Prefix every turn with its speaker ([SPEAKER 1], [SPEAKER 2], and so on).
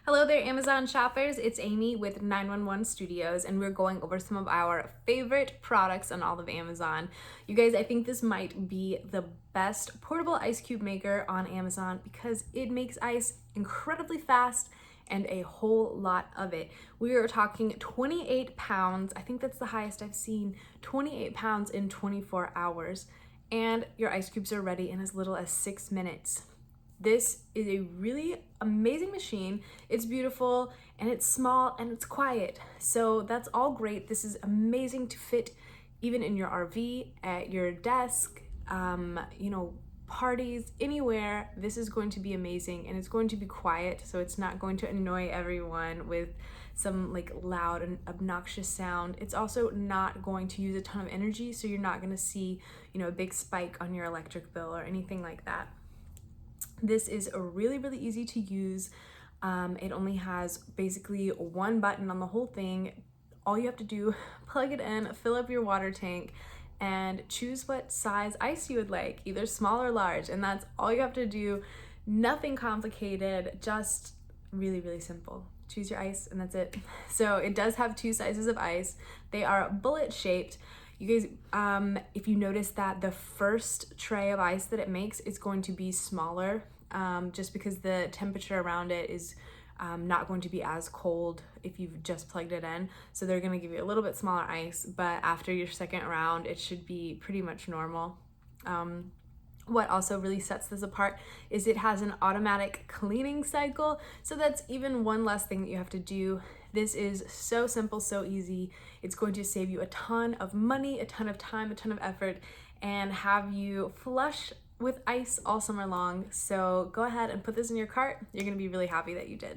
[SPEAKER 1] Hello there, Amazon shoppers. It's Amy with 911 Studios, and we're going over some of our favorite products on all of Amazon. You guys, I think this might be the best portable ice cube maker on Amazon because it makes ice incredibly fast and a whole lot of it. We are talking 28 pounds. I think that's the highest I've seen. 28 pounds in 24 hours. And your ice cubes are ready in as little as 6 minutes. This is a really amazing machine. It's beautiful and it's small and it's quiet. So that's all great. This is amazing to fit even in your RV, at your desk, parties, anywhere. This is going to be amazing, and it's going to be quiet, so it's not going to annoy everyone with some like loud and obnoxious sound. It's also not going to use a ton of energy, so you're not going to see, a big spike on your electric bill or anything like that. This is really easy to use. It only has basically one button on the whole thing. All you have to do, plug it in, fill up your water tank, and choose what size ice you would like, either small or large, and that's all you have to do. Nothing complicated, just really simple. Choose your ice and that's it. So it does have two sizes of ice. They are bullet shaped. You guys, if you notice that the first tray of ice that it makes is going to be smaller, just because the temperature around it is not going to be as cold if you've just plugged it in. So they're gonna give you a little bit smaller ice, but after your second round, it should be pretty much normal. What also really sets this apart is it has an automatic cleaning cycle, so that's even one less thing that you have to do. This is so simple, so easy. It's going to save you a ton of money, a ton of time, a ton of effort, and have you flush with ice all summer long. So go ahead and put this in your cart. You're gonna be really happy that you did.